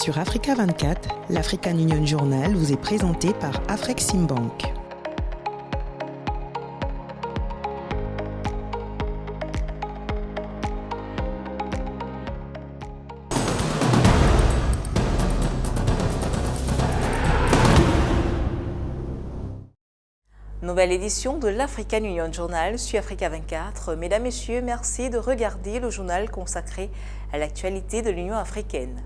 Sur Africa 24, l'African Union Journal vous est présenté par Afreximbank. Nouvelle édition de l'African Union Journal sur Africa 24. Mesdames, Messieurs, merci de regarder le journal consacré à l'actualité de l'Union africaine.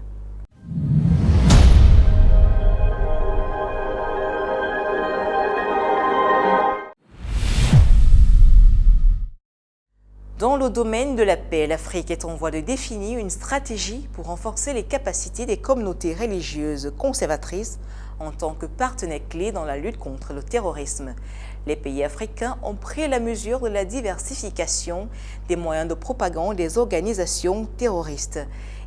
Dans le domaine de la paix, l'Afrique est en voie de définir une stratégie pour renforcer les capacités des communautés religieuses conservatrices en tant que partenaires clés dans la lutte contre le terrorisme. Les pays africains ont pris la mesure de la diversification des moyens de propagande des organisations terroristes.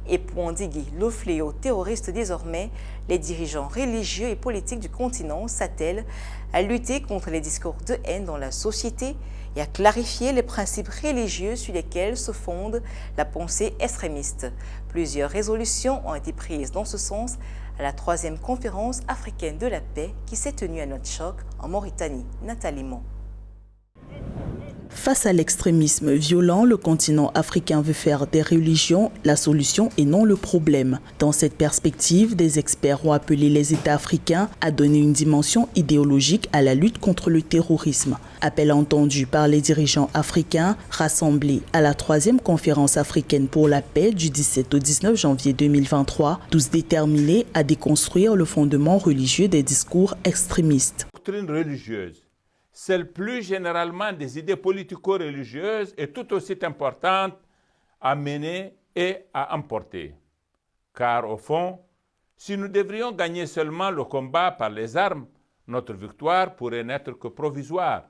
Et pour endiguer le fléau terroriste désormais, les dirigeants religieux et politiques du continent s'attellent à lutter contre les discours de haine dans la société et à clarifier les principes religieux sur lesquels se fonde la pensée extrémiste. Plusieurs résolutions ont été prises dans ce sens à la 3e conférence africaine de la paix qui s'est tenue à Nouakchott en Mauritanie. Nathalie Mon. Face à l'extrémisme violent, le continent africain veut faire des religions la solution et non le problème. Dans cette perspective, des experts ont appelé les États africains à donner une dimension idéologique à la lutte contre le terrorisme. Appel entendu par les dirigeants africains rassemblés à la 3e conférence africaine pour la paix du 17 au 19 janvier 2023, tous déterminés à déconstruire le fondement religieux des discours extrémistes. Doctrine religieuse, celle plus généralement des idées politico-religieuses, est tout aussi importante à mener et à emporter. Car au fond, si nous devrions gagner seulement le combat par les armes, notre victoire pourrait n'être que provisoire.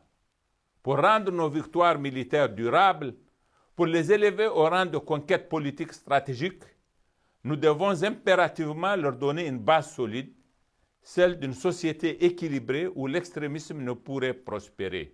Pour rendre nos victoires militaires durables, pour les élever au rang de conquête politique stratégique, nous devons impérativement leur donner une base solide, celle d'une société équilibrée où l'extrémisme ne pourrait prospérer.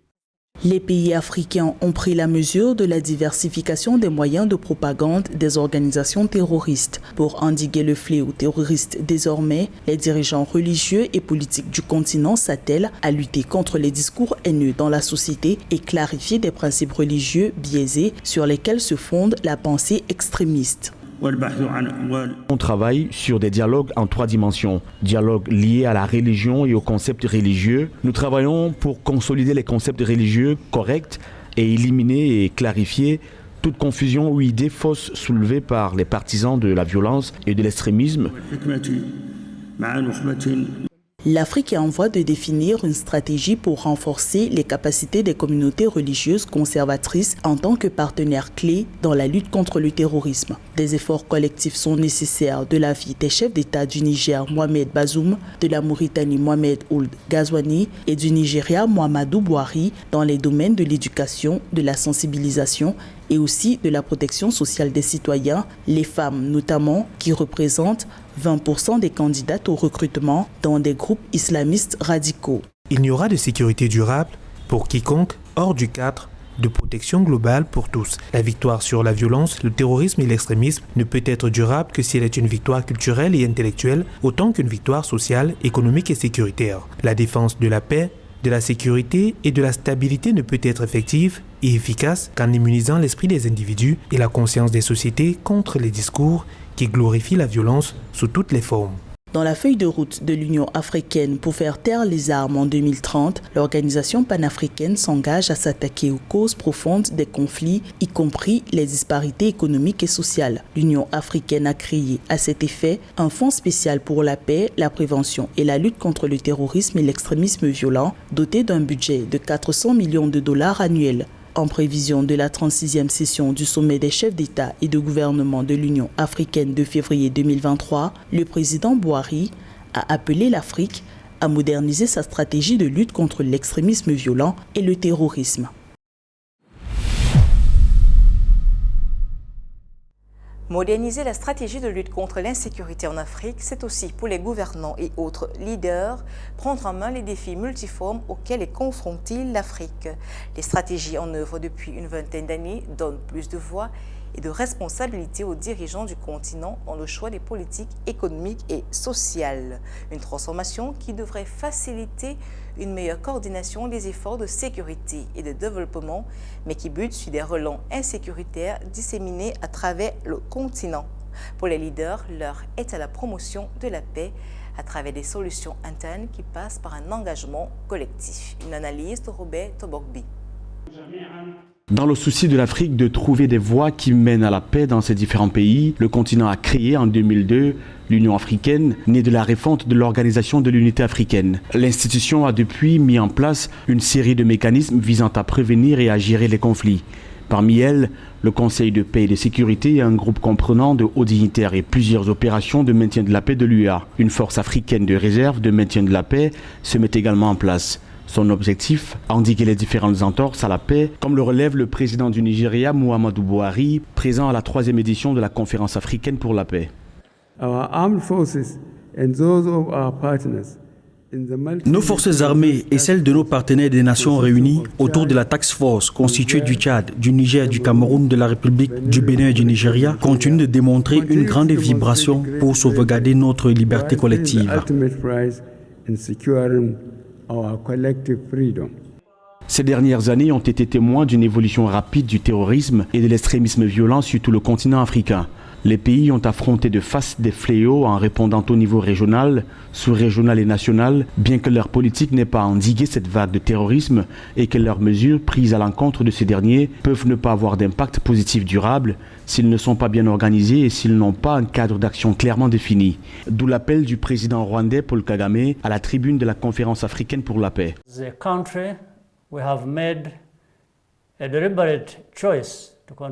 Les pays africains ont pris la mesure de la diversification des moyens de propagande des organisations terroristes. Pour endiguer le fléau terroriste désormais, les dirigeants religieux et politiques du continent s'attellent à lutter contre les discours haineux dans la société et clarifier des principes religieux biaisés sur lesquels se fonde la pensée extrémiste. On travaille sur des dialogues en 3 dimensions. Dialogues liés à la religion et aux concepts religieux. Nous travaillons pour consolider les concepts religieux corrects et éliminer et clarifier toute confusion ou idée fausse soulevée par les partisans de la violence et de l'extrémisme. L'Afrique est en voie de définir une stratégie pour renforcer les capacités des communautés religieuses conservatrices en tant que partenaires clés dans la lutte contre le terrorisme. Des efforts collectifs sont nécessaires de l'avis des chefs d'État du Niger, Mohamed Bazoum, de la Mauritanie, Mohamed Ould Ghazouani, et du Nigeria, Muhammadu Buhari, dans les domaines de l'éducation, de la sensibilisation et aussi de la protection sociale des citoyens, les femmes notamment, qui représentent 20% des candidates au recrutement dans des groupes islamistes radicaux. Il n'y aura de sécurité durable pour quiconque hors du cadre de protection globale pour tous. La victoire sur la violence, le terrorisme et l'extrémisme ne peut être durable que si elle est une victoire culturelle et intellectuelle, autant qu'une victoire sociale, économique et sécuritaire. La défense de la paix, de la sécurité et de la stabilité ne peut être effective et efficace qu'en immunisant l'esprit des individus et la conscience des sociétés contre les discours qui glorifient la violence sous toutes les formes. Dans la feuille de route de l'Union africaine pour faire taire les armes en 2030, l'organisation panafricaine s'engage à s'attaquer aux causes profondes des conflits, y compris les disparités économiques et sociales. L'Union africaine a créé à cet effet un fonds spécial pour la paix, la prévention et la lutte contre le terrorisme et l'extrémisme violent, doté d'un budget de 400 millions de dollars annuels. En prévision de la 36e session du sommet des chefs d'État et de gouvernement de l'Union africaine de février 2023, le président Buhari a appelé l'Afrique à moderniser sa stratégie de lutte contre l'extrémisme violent et le terrorisme. Moderniser la stratégie de lutte contre l'insécurité en Afrique, c'est aussi pour les gouvernants et autres leaders prendre en main les défis multiformes auxquels est confrontée l'Afrique. Les stratégies en œuvre depuis une vingtaine d'années donnent plus de voix et de responsabilité aux dirigeants du continent dans le choix des politiques économiques et sociales. Une transformation qui devrait faciliter une meilleure coordination des efforts de sécurité et de développement, mais qui bute sur des relents insécuritaires disséminés à travers le continent. Pour les leaders, l'heure est à la promotion de la paix à travers des solutions internes qui passent par un engagement collectif. Une analyse de Robert Toborgbi. Dans le souci de l'Afrique de trouver des voies qui mènent à la paix dans ces différents pays, le continent a créé en 2002 l'Union africaine, née de la refonte de l'Organisation de l'Unité africaine. L'institution a depuis mis en place une série de mécanismes visant à prévenir et à gérer les conflits. Parmi elles, le Conseil de paix et de sécurité est un groupe comprenant de hauts dignitaires et plusieurs opérations de maintien de la paix de l'UA. Une force africaine de réserve de maintien de la paix se met également en place. Son objectif, endiguer les différentes entorses à la paix, comme le relève le président du Nigeria, Muhammadu Buhari, présent à la 3e édition de la Conférence africaine pour la paix. Nos forces armées et celles de nos partenaires des Nations Réunies autour de la Task Force constituée du Tchad, du Niger, du Cameroun, de la République du Bénin et du Nigeria continuent de démontrer une grande vibration pour sauvegarder notre liberté collective. Ces dernières années ont été témoins d'une évolution rapide du terrorisme et de l'extrémisme violent sur tout le continent africain. Les pays ont affronté de face des fléaux en répondant au niveau régional, sous-régional et national, bien que leur politique n'ait pas endigué cette vague de terrorisme et que leurs mesures prises à l'encontre de ces derniers peuvent ne pas avoir d'impact positif durable s'ils ne sont pas bien organisés et s'ils n'ont pas un cadre d'action clairement défini. D'où l'appel du président rwandais Paul Kagame à la tribune de la Conférence africaine pour la paix.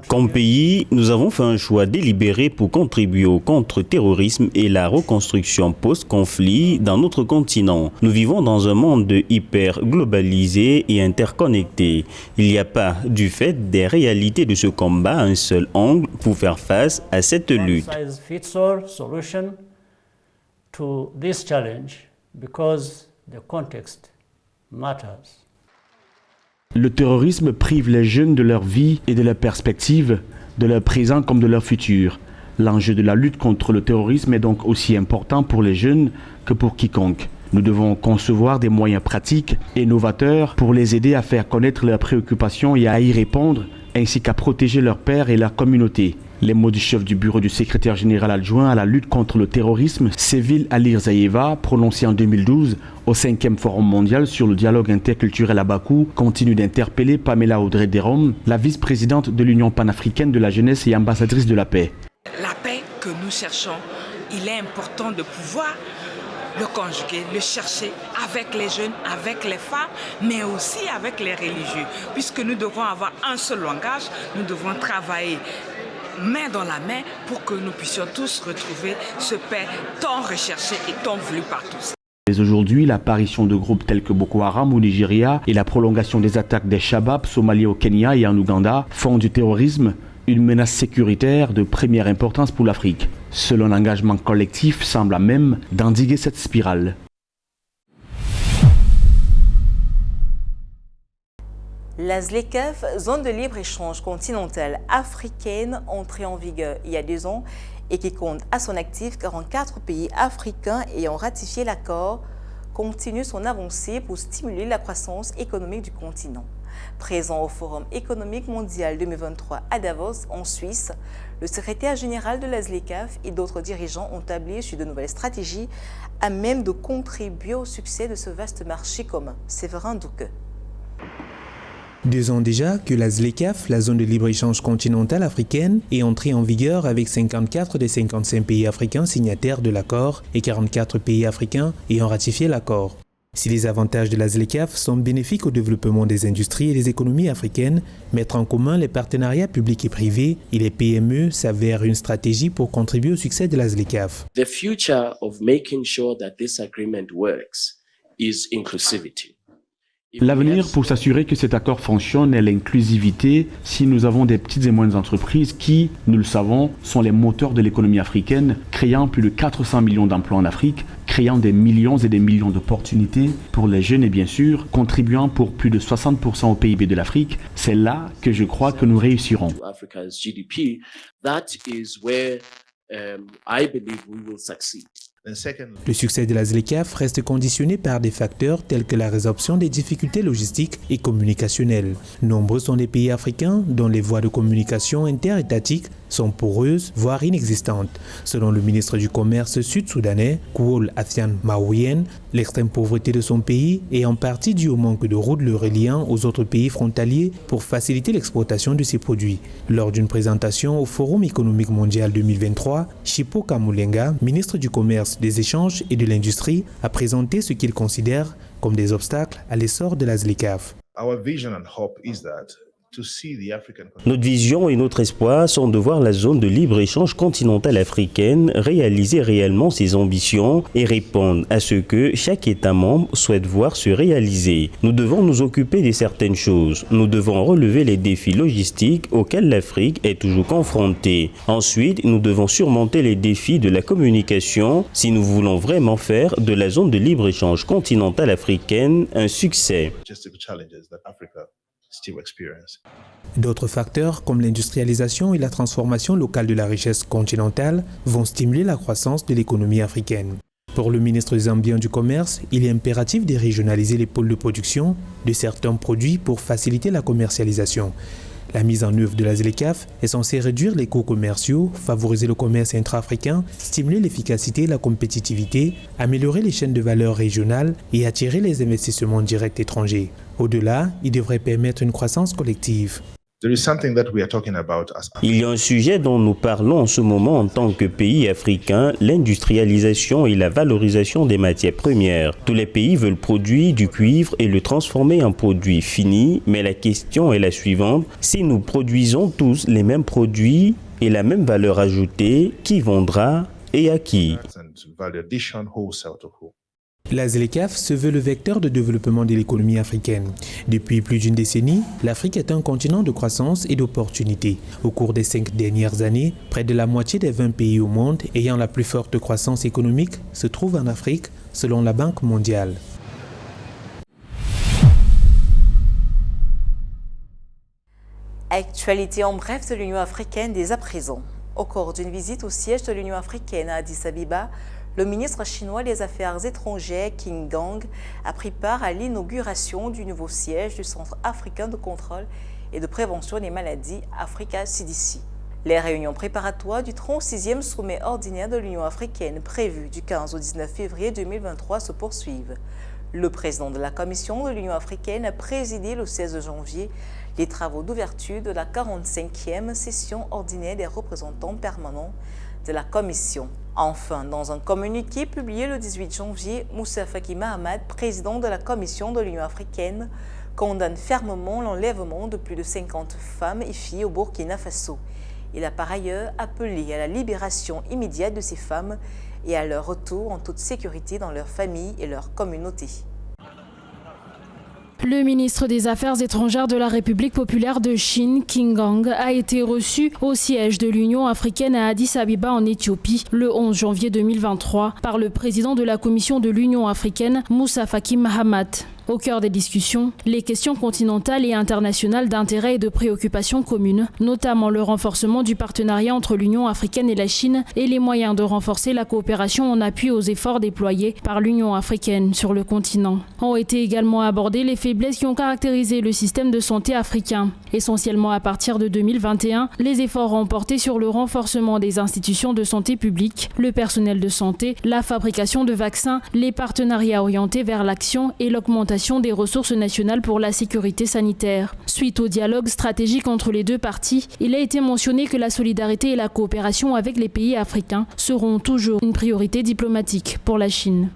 Comme pays, nous avons fait un choix délibéré pour contribuer au contre-terrorisme et la reconstruction post-conflit dans notre continent. Nous vivons dans un monde hyper globalisé et interconnecté. Il n'y a pas, du fait des réalités de ce combat, un seul angle pour faire face à cette lutte. Le terrorisme prive les jeunes de leur vie et de leur perspective, de leur présent comme de leur futur. L'enjeu de la lutte contre le terrorisme est donc aussi important pour les jeunes que pour quiconque. Nous devons concevoir des moyens pratiques et novateurs pour les aider à faire connaître leurs préoccupations et à y répondre, ainsi qu'à protéger leurs pairs et leur communauté. Les mots du chef du bureau du secrétaire général adjoint à la lutte contre le terrorisme, Seville Alirzaeva, prononcés en 2012 au 5e Forum mondial sur le dialogue interculturel à Bakou, continuent d'interpeller Pamela Audrey-Derom, la vice-présidente de l'Union panafricaine de la jeunesse et ambassadrice de la paix. La paix que nous cherchons, il est important de pouvoir le conjuguer, le chercher avec les jeunes, avec les femmes, mais aussi avec les religieux. Puisque nous devons avoir un seul langage, nous devons travailler main dans la main pour que nous puissions tous retrouver ce paix tant recherché et tant voulu par tous. Mais aujourd'hui, l'apparition de groupes tels que Boko Haram au Nigeria et la prolongation des attaques des Shabab somaliens au Kenya et en Ouganda font du terrorisme une menace sécuritaire de première importance pour l'Afrique. Seul un engagement collectif semble à même d'endiguer cette spirale. La ZLECAf, zone de libre-échange continentale africaine, entrée en vigueur il y a 2 ans et qui compte à son actif 44 pays africains ayant ratifié l'accord, continue son avancée pour stimuler la croissance économique du continent. Présent au Forum économique mondial 2023 à Davos, en Suisse, le secrétaire général de la ZLECAf et d'autres dirigeants ont tablé sur de nouvelles stratégies à même de contribuer au succès de ce vaste marché commun. Séverin Douque. 2 ans déjà que la ZLECAf, la zone de libre-échange continentale africaine, est entrée en vigueur avec 54 des 55 pays africains signataires de l'accord et 44 pays africains ayant ratifié l'accord. Si les avantages de la ZLECAf sont bénéfiques au développement des industries et des économies africaines, mettre en commun les partenariats publics et privés et les PME s'avère une stratégie pour contribuer au succès de la ZLECAf. The future of making sure that this agreement works is inclusivity. L'avenir pour s'assurer que cet accord fonctionne est l'inclusivité. Si nous avons des petites et moyennes entreprises qui, nous le savons, sont les moteurs de l'économie africaine, créant plus de 400 millions d'emplois en Afrique, créant des millions et des millions d'opportunités pour les jeunes et bien sûr contribuant pour plus de 60% au PIB de l'Afrique. C'est là que je crois que nous réussirons. Le succès de la ZLECAf reste conditionné par des facteurs tels que la résorption des difficultés logistiques et communicationnelles. Nombreux sont les pays africains dont les voies de communication interétatiques sont poreuses, voire inexistantes. Selon le ministre du Commerce sud-soudanais, Koul Athian Maouyen, l'extrême pauvreté de son pays est en partie due au manque de routes le reliant aux autres pays frontaliers pour faciliter l'exportation de ses produits. Lors d'une présentation au Forum économique mondial 2023, Chippo Kamulenga, ministre du Commerce, des Échanges et de l'Industrie, a présenté ce qu'il considère comme des obstacles à l'essor de la ZLECAf. Notre vision et notre espoir sont de voir la zone de libre-échange continentale africaine réaliser réellement ses ambitions et répondre à ce que chaque État membre souhaite voir se réaliser. Nous devons nous occuper de certaines choses. Nous devons relever les défis logistiques auxquels l'Afrique est toujours confrontée. Ensuite, nous devons surmonter les défis de la communication si nous voulons vraiment faire de la zone de libre-échange continentale africaine un succès. D'autres facteurs comme l'industrialisation et la transformation locale de la richesse continentale vont stimuler la croissance de l'économie africaine. Pour le ministre zambien du Commerce, il est impératif de régionaliser les pôles de production de certains produits pour faciliter la commercialisation. La mise en œuvre de la ZLECAf est censée réduire les coûts commerciaux, favoriser le commerce intra-africain, stimuler l'efficacité et la compétitivité, améliorer les chaînes de valeur régionales et attirer les investissements directs étrangers. Au-delà, il devrait permettre une croissance collective. Il y a un sujet dont nous parlons en ce moment en tant que pays africain, l'industrialisation et la valorisation des matières premières. Tous les pays veulent produire du cuivre et le transformer en produit fini, mais la question est la suivante. Si nous produisons tous les mêmes produits et la même valeur ajoutée, qui vendra et à qui? La ZLECAf se veut le vecteur de développement de l'économie africaine. Depuis plus d'une décennie, l'Afrique est un continent de croissance et d'opportunités. Au cours des 5 dernières années, près de la moitié des 20 pays au monde ayant la plus forte croissance économique se trouvent en Afrique, selon la Banque mondiale. Actualité en bref de l'Union africaine dès à présent. Au cours d'une visite au siège de l'Union africaine à Addis Abeba, le ministre chinois des Affaires étrangères, Qin Gang, a pris part à l'inauguration du nouveau siège du Centre africain de contrôle et de prévention des maladies Africa CDC. Les réunions préparatoires du 36e sommet ordinaire de l'Union africaine prévu du 15 au 19 février 2023 se poursuivent. Le président de la Commission de l'Union africaine a présidé le 16 janvier les travaux d'ouverture de la 45e session ordinaire des représentants permanents de la Commission. Enfin, dans un communiqué publié le 18 janvier, Moussa Faki Mahamat, président de la Commission de l'Union africaine, condamne fermement l'enlèvement de plus de 50 femmes et filles au Burkina Faso. Il a par ailleurs appelé à la libération immédiate de ces femmes et à leur retour en toute sécurité dans leur famille et leur communauté. Le ministre des Affaires étrangères de la République populaire de Chine, Qin Gang, a été reçu au siège de l'Union africaine à Addis Abeba en Éthiopie le 11 janvier 2023 par le président de la Commission de l'Union africaine, Moussa Faki Mahamat. Au cœur des discussions, les questions continentales et internationales d'intérêt et de préoccupation communes, notamment le renforcement du partenariat entre l'Union africaine et la Chine et les moyens de renforcer la coopération en appui aux efforts déployés par l'Union africaine sur le continent. Ont été également abordées les faiblesses qui ont caractérisé le système de santé africain. Essentiellement à partir de 2021, les efforts ont porté sur le renforcement des institutions de santé publique, le personnel de santé, la fabrication de vaccins, les partenariats orientés vers l'action et l'augmentation des ressources nationales pour la sécurité sanitaire. Suite au dialogue stratégique entre les deux parties, il a été mentionné que la solidarité et la coopération avec les pays africains seront toujours une priorité diplomatique pour la Chine.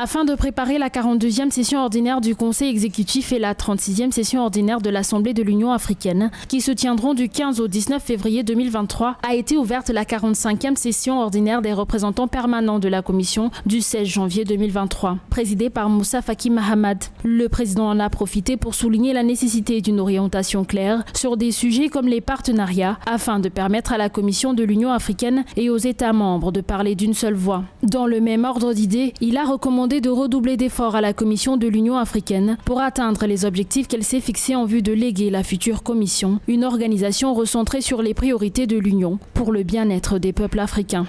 Afin de préparer la 42e session ordinaire du Conseil exécutif et la 36e session ordinaire de l'Assemblée de l'Union africaine, qui se tiendront du 15 au 19 février 2023, a été ouverte la 45e session ordinaire des représentants permanents de la Commission du 16 janvier 2023, présidée par Moussa Faki Mahamat. Le président en a profité pour souligner la nécessité d'une orientation claire sur des sujets comme les partenariats, afin de permettre à la Commission de l'Union africaine et aux États membres de parler d'une seule voix. Dans le même ordre d'idées, il a recommandé de redoubler d'efforts à la Commission de l'Union africaine pour atteindre les objectifs qu'elle s'est fixés en vue de léguer la future Commission, une organisation recentrée sur les priorités de l'Union pour le bien-être des peuples africains.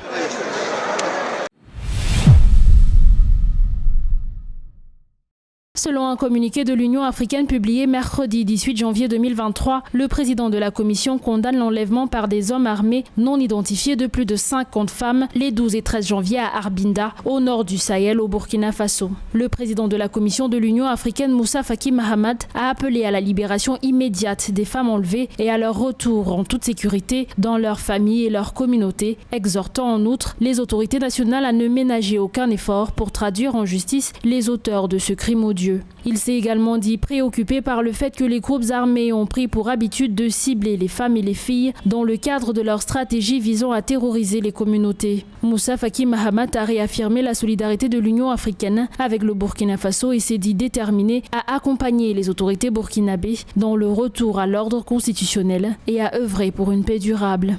Selon un communiqué de l'Union africaine publié mercredi 18 janvier 2023, le président de la Commission condamne l'enlèvement par des hommes armés non identifiés de plus de 50 femmes les 12 et 13 janvier à Arbinda, au nord du Sahel, au Burkina Faso. Le président de la Commission de l'Union africaine, Moussa Faki Mahamat, a appelé à la libération immédiate des femmes enlevées et à leur retour en toute sécurité dans leurs familles et leurs communautés, exhortant en outre les autorités nationales à ne ménager aucun effort pour traduire en justice les auteurs de ce crime odieux. Il s'est également dit préoccupé par le fait que les groupes armés ont pris pour habitude de cibler les femmes et les filles dans le cadre de leur stratégie visant à terroriser les communautés. Moussa Faki Mahamat a réaffirmé la solidarité de l'Union africaine avec le Burkina Faso et s'est dit déterminé à accompagner les autorités burkinabées dans le retour à l'ordre constitutionnel et à œuvrer pour une paix durable.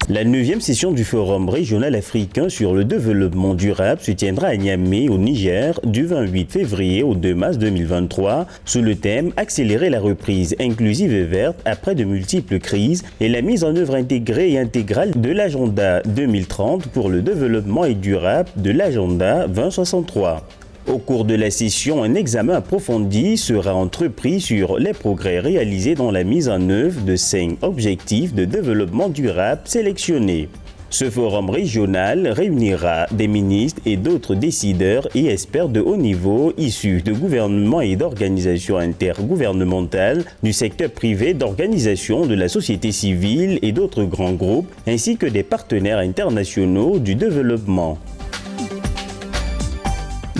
La 9e session du Forum régional africain sur le développement durable se tiendra à Niamey, au Niger, du 28 février au 2 mars 2023, sous le thème « Accélérer la reprise inclusive et verte après de multiples crises et la mise en œuvre intégrée et intégrale de l'agenda 2030 pour le développement et durable de l'agenda 2063 ». Au cours de la session, un examen approfondi sera entrepris sur les progrès réalisés dans la mise en œuvre de 5 objectifs de développement durable sélectionnés. Ce forum régional réunira des ministres et d'autres décideurs et experts de haut niveau issus de gouvernements et d'organisations intergouvernementales, du secteur privé, d'organisations de la société civile et d'autres grands groupes, ainsi que des partenaires internationaux du développement.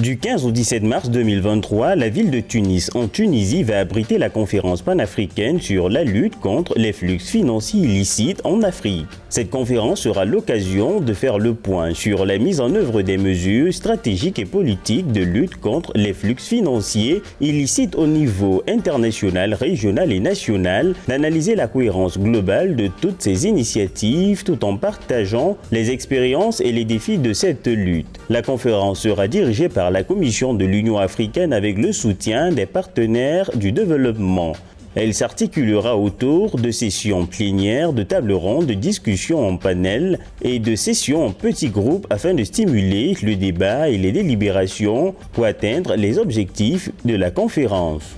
Du 15 au 17 mars 2023, la ville de Tunis, en Tunisie, va abriter la conférence panafricaine sur la lutte contre les flux financiers illicites en Afrique. Cette conférence sera l'occasion de faire le point sur la mise en œuvre des mesures stratégiques et politiques de lutte contre les flux financiers illicites au niveau international, régional et national, d'analyser la cohérence globale de toutes ces initiatives tout en partageant les expériences et les défis de cette lutte. La conférence sera dirigée par la Commission de l'Union africaine avec le soutien des partenaires du développement. Elle s'articulera autour de sessions plénières, de tables rondes, de discussions en panel et de sessions en petits groupes afin de stimuler le débat et les délibérations pour atteindre les objectifs de la conférence.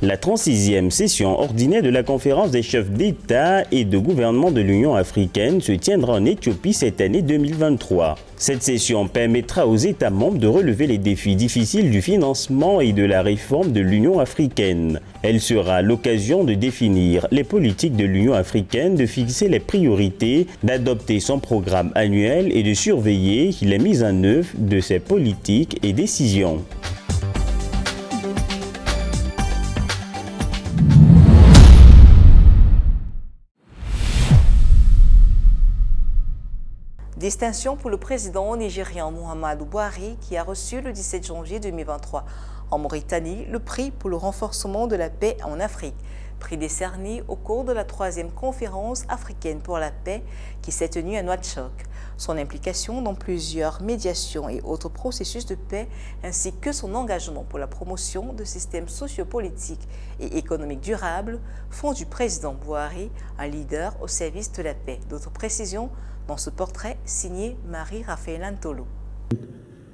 La 36e session ordinaire de la conférence des chefs d'État et de gouvernement de l'Union africaine se tiendra en Éthiopie cette année 2023. Cette session permettra aux États membres de relever les défis difficiles du financement et de la réforme de l'Union africaine. Elle sera l'occasion de définir les politiques de l'Union africaine, de fixer les priorités, d'adopter son programme annuel et de surveiller la mise en œuvre de ces politiques et décisions. Distinction pour le président nigérian Muhammadu Buhari qui a reçu le 17 janvier 2023 en Mauritanie le prix pour le renforcement de la paix en Afrique. Prix décerné au cours de la 3e conférence africaine pour la paix qui s'est tenue à Nouakchott. Son implication dans plusieurs médiations et autres processus de paix ainsi que son engagement pour la promotion de systèmes sociopolitiques et économiques durables font du président Buhari un leader au service de la paix. D'autres précisions dans ce portrait signé Marie-Raphaël Ntolo.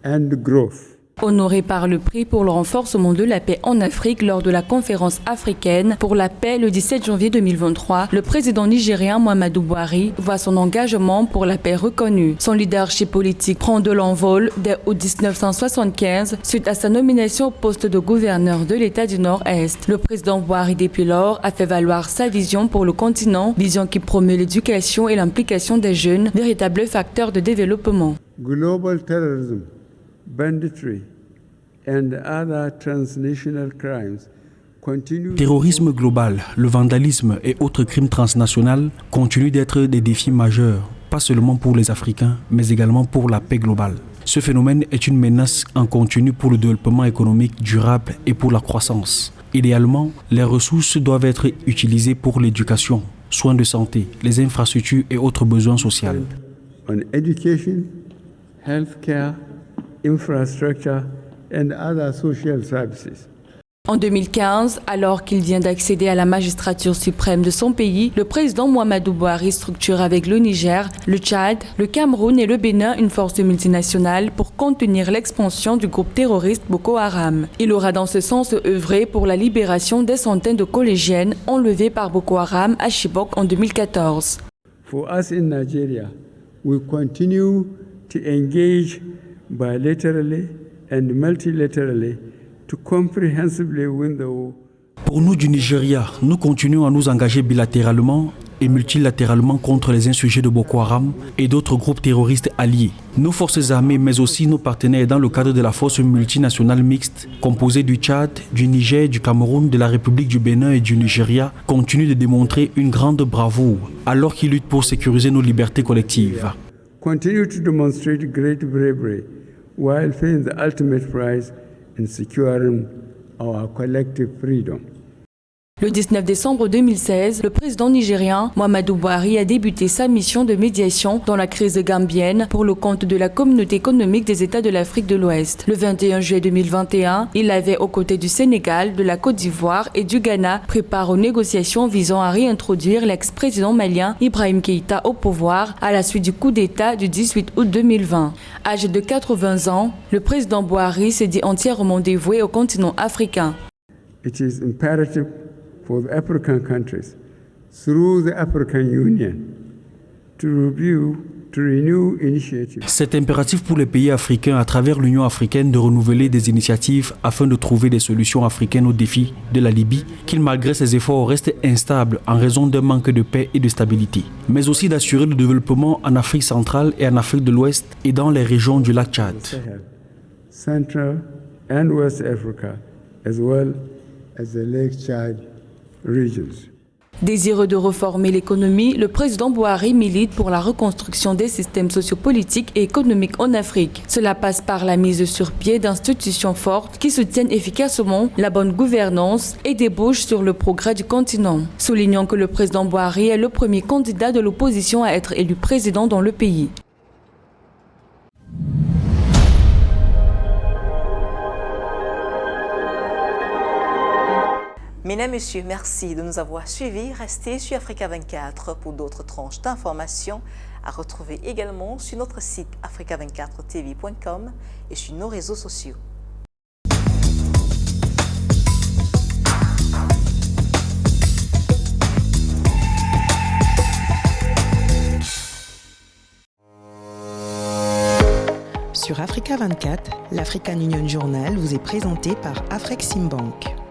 And growth Honorés par le prix pour le renforcement de la paix en Afrique lors de la conférence africaine pour la paix le 17 janvier 2023, le président nigérien Muhammadu Buhari voit son engagement pour la paix reconnu. Son leadership politique prend de l'envol dès août 1975 suite à sa nomination au poste de gouverneur de l'État du Nord-Est. Le président Buhari depuis lors a fait valoir sa vision pour le continent, vision qui promeut l'éducation et l'implication des jeunes, véritables facteurs de développement. Global terrorism, banditry and other transnational crimes continue. Terrorisme global, le vandalisme et autres crimes transnationaux continuent d'être des défis majeurs, pas seulement pour les Africains, mais également pour la paix globale. Ce phénomène est une menace en continu pour le développement économique durable et pour la croissance. Idéalement, les ressources doivent être utilisées pour l'éducation, soins de santé, les infrastructures et autres besoins sociaux. On education, healthcare, infrastructure and other social services. En 2015, alors qu'il vient d'accéder à la magistrature suprême de son pays, le président Muhammadu Buhari structure avec le Niger, le Tchad, le Cameroun et le Bénin une force multinationale pour contenir l'expansion du groupe terroriste Boko Haram. Il aura dans ce sens œuvré pour la libération des centaines de collégiennes enlevées par Boko Haram à Chibok en 2014. For us in Nigeria, we continue to engage bilaterally and multilaterally to comprehensively win the war. Pour nous du Nigeria, nous continuons à nous engager bilatéralement et multilatéralement contre les insurgés de Boko Haram et d'autres groupes terroristes alliés. Nos forces armées, mais aussi nos partenaires dans le cadre de la force multinationale mixte composée du Tchad, du Niger, du Cameroun, de la République du Bénin et du Nigeria, continuent de démontrer une grande bravoure alors qu'ils luttent pour sécuriser nos libertés collectives. Continue to demonstrate great bravery while paying the ultimate price in securing our collective freedom. Le 19 décembre 2016, le président nigérien Muhammadu Buhari a débuté sa mission de médiation dans la crise gambienne pour le compte de la Communauté économique des États de l'Afrique de l'Ouest. Le 21 juillet 2021, il avait aux côtés du Sénégal, de la Côte d'Ivoire et du Ghana pris part aux négociations visant à réintroduire l'ex-président malien Ibrahim Keïta au pouvoir à la suite du coup d'État du 18 août 2020. Âgé de 80 ans, le président Buhari s'est dit entièrement dévoué au continent africain. It is imperative for the African countries, through the African Union, to renew initiatives. C'est impératif pour les pays africains à travers l'Union africaine de renouveler des initiatives afin de trouver des solutions africaines aux défis de la Libye, qui malgré ses efforts reste instable en raison d'un manque de paix et de stabilité, mais aussi d'assurer le développement en Afrique centrale et en Afrique de l'Ouest et dans les régions du lac Tchad. Central and West Africa, as well as the Lake Chad regions. Désireux de reformer l'économie, le président Buhari milite pour la reconstruction des systèmes sociopolitiques et économiques en Afrique. Cela passe par la mise sur pied d'institutions fortes qui soutiennent efficacement la bonne gouvernance et débouchent sur le progrès du continent. Soulignons que le président Buhari est le premier candidat de l'opposition à être élu président dans le pays. Mesdames, Messieurs, merci de nous avoir suivis. Restez sur Africa 24 pour d'autres tranches d'informations à retrouver également sur notre site africa24tv.com et sur nos réseaux sociaux. Sur Africa 24, l'African Union Journal vous est présenté par Afreximbank.